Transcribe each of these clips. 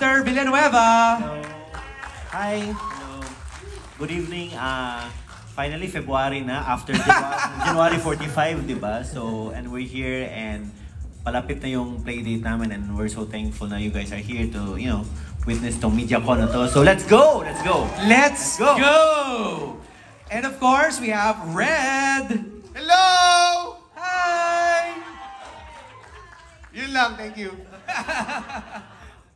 Victor Villanueva. Hello. Hi. Hello. Good evening. Finally, February na, after January 45, di ba? So, and we're here and palapit na yung playdate namin and we're so thankful na you guys are here to, you know, witness tong MediaCon na to. So, let's go! Let's go! Let's go! And of course, we have Red. Hello! Hi! Yun lang, thank you.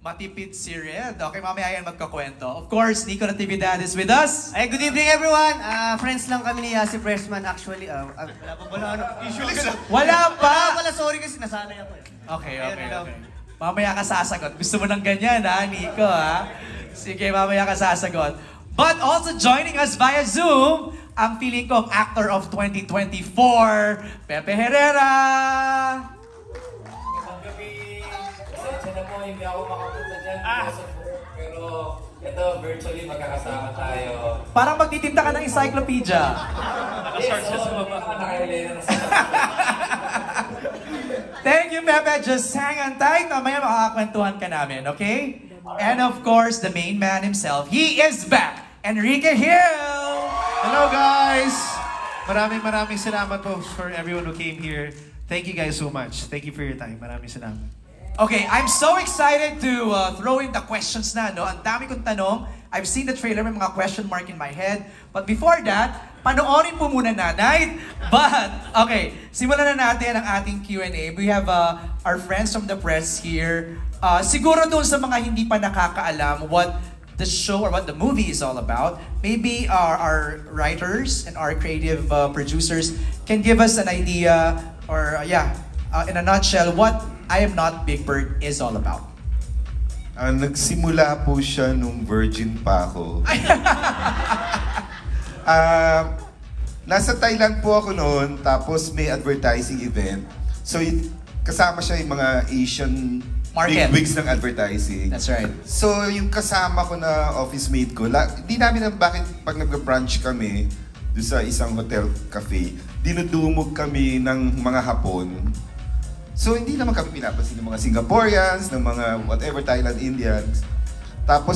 Matipid si Red. Okay, mamaya yan magkakwento. Of course, Nico Natividad is with us. Ay, good evening everyone. Friends lang kami ni si Freshman actually. Wala pa pala ano. Usually, Wala pa! Wala, sorry kasi nasanay ako eh. Okay. Mamaya ka sasagot. Gusto mo ng ganyan, ha, Nico, ha? Sige, mamaya ka sasagot. But also joining us via Zoom, ang feeling kong actor of 2024, Pepe Herrera! Na po, hindi ako makapunta dyan pero ito, virtually magkakasama tayo. Parang magtitinda ka ng encyclopedia. Thank you, Pepe. Just hang on tight. Mamaya makakakwentuhan ka namin, okay? And of course, the main man himself, he is back! Enrique Hill! hello guys! Maraming salamat po for everyone who came here. Thank you guys so much. Thank you for your time. Maraming salamat. Okay, I'm so excited to throw in the questions na, no? Ang dami kong tanong. I've seen the trailer, may mga question mark in my head. But before that, panoorin po muna nanay. But, okay, simulan na natin ang ating Q&A. We have our friends from the press here. Siguro doon sa mga hindi pa nakakaalam what the show or what the movie is all about, maybe our writers and our creative producers can give us an idea or, in a nutshell, what I Am Not Big Bird is all about. Nagsimula po siya nung virgin pa ako. Nasa Thailand po ako noon, tapos may advertising event. So kasama siya yung mga Asian Market. bigwigs ng advertising. That's right. So yung kasama ko na office mate ko, hindi namin alam bakit pag nag-brunch kami doon sa isang hotel cafe, dinudumog kami ng mga Hapon. So hindi naman kami pinapansin ng mga Singaporeans, ng mga whatever, Thailand, Indians. Tapos,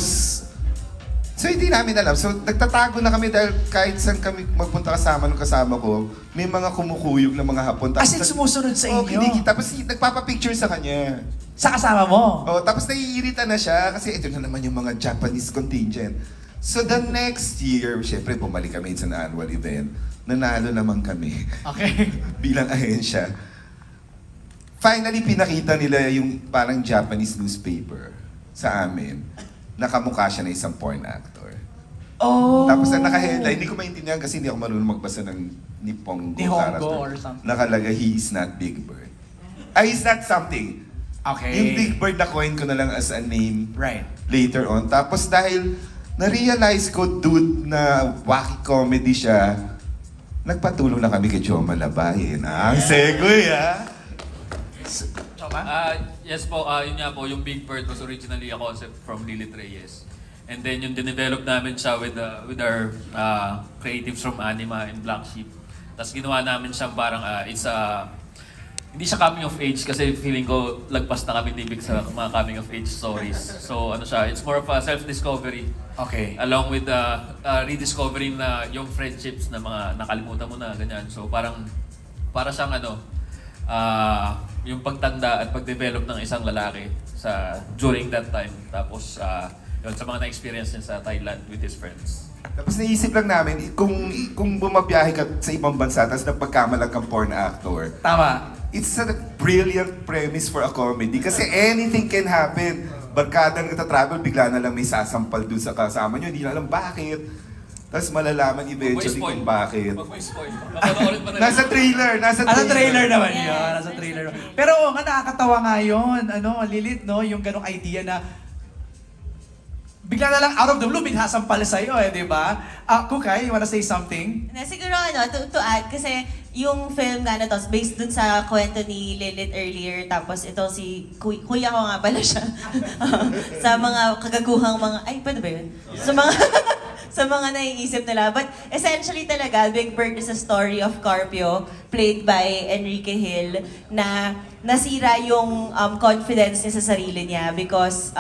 so hindi namin alam. So nagtatago na kami dahil kahit saan kami magpunta kasama ng kasama ko, may mga kumukuyog na mga Hapon. As in sumusunod sa inyo? Tapos nagpapapicture sa kanya. Sa kasama mo? Oh, tapos naiirita na siya kasi ito na naman yung mga Japanese contingent. So the next year, syempre bumalik kami sa annual event. Nanalo naman kami. Okay. Bilang ahensya. Finally, pinakita nila yung parang Japanese newspaper sa amin. Nakamukha siya na isang porn actor. Oh! Tapos na naka-headline, hindi ko maintindihan kasi hindi ako marunong magbasa ng Nihongo character. Or something. Nakalagay, he is not Big Bird. He's not something. Okay. Yung Big Bird na coin ko na lang as a name Right. later on. Tapos dahil na-realize ko, dude, na wacky comedy siya, nagpatulong na kami kay Joma Labayin. Ang segoy, Yes po, yun nga po, yung Big Bird was originally a concept from Lilith Reyes. And then yung dinevelop namin siya with our creatives from Anima and Black Sheep. Tapos ginawa namin siyang parang, hindi siya coming of age kasi feeling ko lagpas na kami tibig sa mga coming of age stories. So ano siya, it's more of a self-discovery. Okay. Along with rediscovering na yung friendships na mga nakalimutan mo na, ganyan. So parang, para siyang yung pagtanda at pag-develop ng isang lalaki during that time. Tapos yun, sa mga na-experience niya sa Thailand with his friends. Tapos naisip lang namin, kung bumabiyahe ka sa ibang bansa, tapos napagkamalag kang porn actor. Tama. It's a brilliant premise for a comedy kasi anything can happen. Barkada nagtatravel, bigla na lang may sasampal dun sa kasama nyo, hindi na alam bakit. Tapos malalaman eventually kung bakit. Huwag mo i-spoil. Nasa trailer. Nasa trailer naman yun. Nasa trailer. Pero nga nakakatawa nga yun. Lilith, no? Yung ganong idea na bigla na lang out of the blue, bighasampal sa'yo di ba? Kukay, you wanna say something? Siguro to add, kasi yung film nga na to, based dun sa kwento ni Lilith earlier, tapos ito si kuya ko nga pala siya. Sa mga kagaguhang pwede ba yun? Sa mga naiisip nila. But essentially talaga, Big Bird is a story of Carpio, played by Enrique Hill, na nasira yung confidence niya sa sarili niya because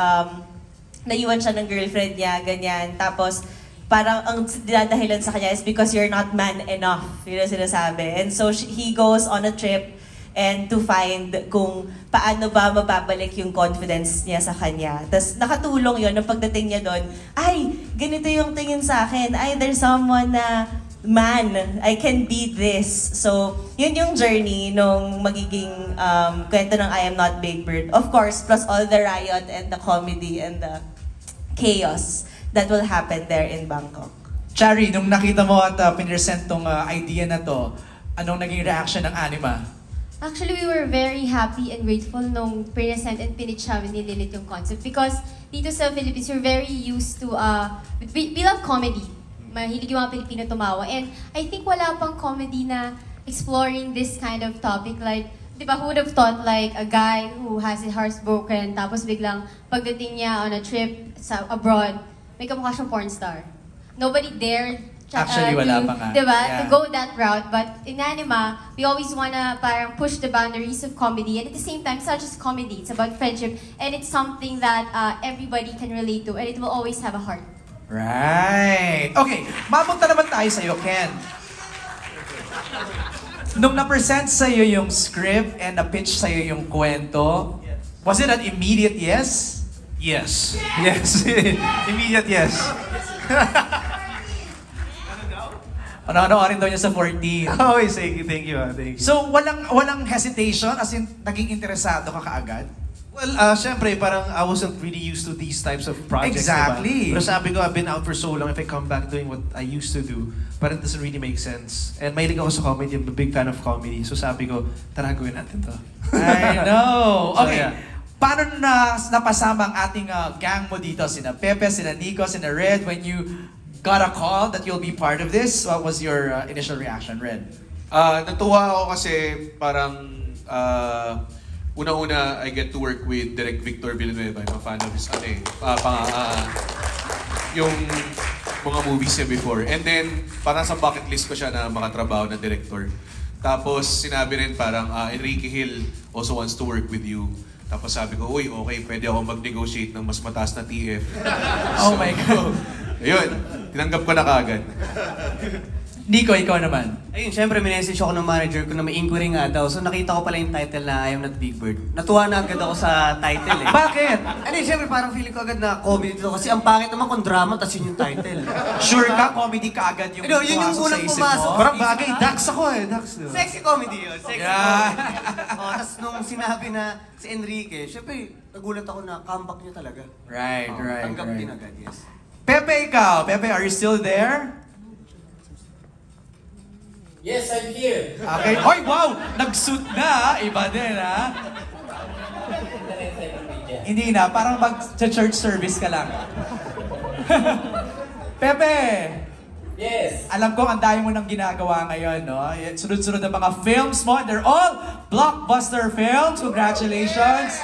naiwan siya ng girlfriend niya, ganyan. Tapos, parang ang dinadahilan sa kanya is because you're not man enough. Yun ang sinasabi. And so, he goes on a trip and to find kung paano ba mababalik yung confidence niya sa kanya. Tapos nakatulong yun, nung pagdating niya doon, ay, ganito yung tingin sa akin. Ay, there's someone na, man, I can be this. So, yun yung journey nung magiging kwento ng I Am Not Big Bird. Of course, plus all the riot and the comedy and the chaos that will happen there in Bangkok. Chari, nung nakita mo at pinresent tong idea na to, anong naging reaction ng Anima? Actually, we were very happy and grateful nung present and pinitch namin ni Lilith yung concept because dito sa Philippines, we're very used to, we love comedy. Mahilig yung mga Pilipino tumawa. And I think wala pang comedy na exploring this kind of topic. Like, di ba, who would have thought like a guy who has his heart broken tapos biglang pagdating niya on a trip sa abroad, may kamukha siyang porn star. Nobody dared Actually, wala pa nga. Diba? Yeah. To go that route. But in Anima, we always wanna parang push the boundaries of comedy. And at the same time, it's not just comedy. It's about friendship. And it's something that everybody can relate to. And it will always have a heart. Right. Okay, mapunta naman tayo sa'yo, Ken. Nung na-present sa'yo yung script and na-pitch sa'yo yung kwento, was it an immediate yes? Yes. Yes. Immediate yes. Ano-ano rin daw niya sa 14. Always thank you. Thank you. So, walang hesitation? As in, naging interesado ka kaagad? Well, syempre, parang I wasn't really used to these types of projects. Exactly. Diba? Pero sabi ko, I've been out for so long, if I come back doing what I used to do, parang it doesn't really make sense. And mahilig ako sa comedy, I'm a big fan of comedy. So sabi ko, tara, gawin natin to. I know. So, Okay. yeah. Paano napasama ang ating gang mo dito? Sina Pepe, sina Nico, sina Red, when you got a call that you'll be part of this, what was your initial reaction, Red? Natuwa ako kasi parang una-una I get to work with Direk Victor Villanueva. I'm a fan of his yung mga movies niya before. And then parang sa bucket list ko siya na makatrabaho na director. Tapos sinabi rin parang Enrique Hill also wants to work with you. Tapos sabi ko, uy, okay, pwede ako mag-negotiate ng mas mataas na TF. Oh my God. Ayun, tinanggap ko na kaagad. Nico, ikaw naman. Ayun, syempre, minessage ako ng manager ko na may inquiry nga daw. So nakita ko pala yung title na I Am Not Big Bird. Natuwa na agad ako sa title eh. Bakit? Ano yun, syempre parang feeling ko agad na comedy to. Kasi ang pangit naman kung drama, tas yun yung title. Sure ka, comedy ka agad yung Ano, yun yung pumasok sa unang isip pumasok. mo? Parang bagay, Dax ako eh. Dax. Diba? Sexy comedy yun. Sexy Yeah. comedy. Oh, tas nung sinabi na si Enrique, syempre, nagulat ako na comeback niya talaga. Right, Oh, right, tanggap right. din agad, yes. Pepe, ikaw. Pepe, are you still there? Yes, I'm here. Okay. Oy, wow! Nag-suit na. Iba din, ha? Hindi na. Parang mag-church service ka lang. Pepe! Yes. Alam ko, ang dami mo nang ginagawa ngayon, no? Sunod-sunod na mga films mo. They're all blockbuster films. Congratulations!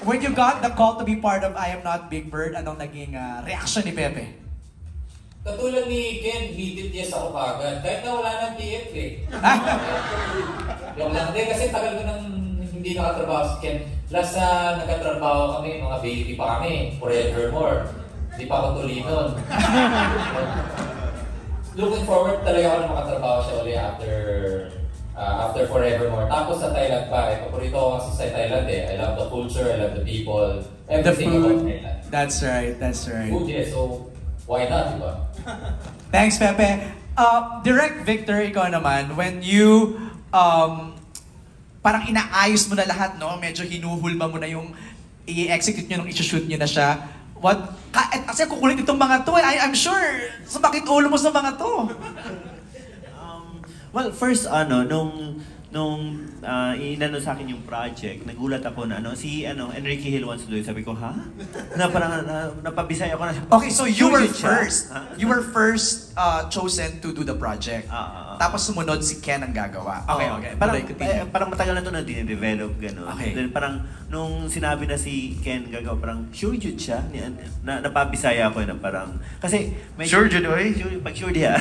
When you got the call to be part of I Am Not Big Bird, anong naging reaction ni Pepe? Katulad ni Ken, immediate yes ako kagad. Kahit na wala ng TF eh. Yung lang din, kasi tagal ko nang hindi nakatrabaho si Ken. Last na nagkatrabaho kami, mga baby pa kami, forevermore. Hindi pa ako tuloy nun. Looking forward talaga ako na makatrabaho siya ulit after forevermore. Tapos sa Thailand pa, paborito ko kasi sa Thailand eh. I love the culture, I love the people, everything about Thailand. That's right, that's right. Food, yes, so why not, di ba? Thanks, Pepe. Direct Victor, ikaw naman, when you parang inaayos mo na lahat, no? Medyo hinuhulma mo na yung i-execute nyo nung i-shoot nyo na siya. Kasi kukulit itong mga to, I'm sure, sumakit ulo mo sa mga to. Well, first, nung inano sa akin yung project, nagulat ako na si Enrique Hill wants to do it. Sabi ko, ha? Na parang napabisay ako na. Okay, so you were Sure siya? first. You were first chosen to do the project. Tapos sumunod si Ken ang gagawa. Okay, okay. Parang matagal na ito na dine-develop, gano'n. Okay. Then parang nung sinabi na si Ken gagawa, parang sure yun siya. Napabisaya ako na parang, kasi Sure yun, oy? Pag sure diya.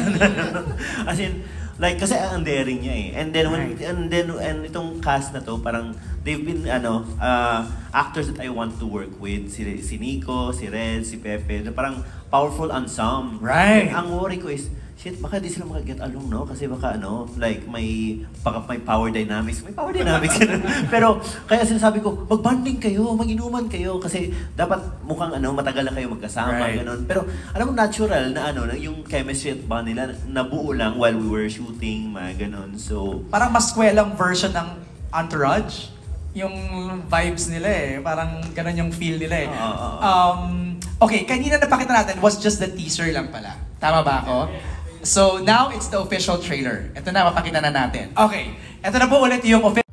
As in, Like, kasi ang daring niya eh. And then, and itong cast na to, parang, they've been, actors that I want to work with. Si Nico, si Red, si Pepe. Na parang powerful ensemble. Right. And ang worry ko is, shit, baka di sila maka-get along, no? Kasi baka like may power dynamics. May power dynamics. Pero kaya sinasabi ko, mag-bonding kayo, mag-inuman kayo. Kasi dapat mukhang matagal na kayo magkasama, ganun. Pero alam mo, natural na yung chemistry at bond nila, nabuo lang while we were shooting, mga ganun. So, Parang maskwelang version ng Entourage. Yung vibes nila eh. Parang ganun yung feel nila eh. Okay, kanina napakita natin was just the teaser lang pala. Tama ba ako? So now it's the official trailer. Ito na, mapakita na natin. Okay, ito na po ulit yung official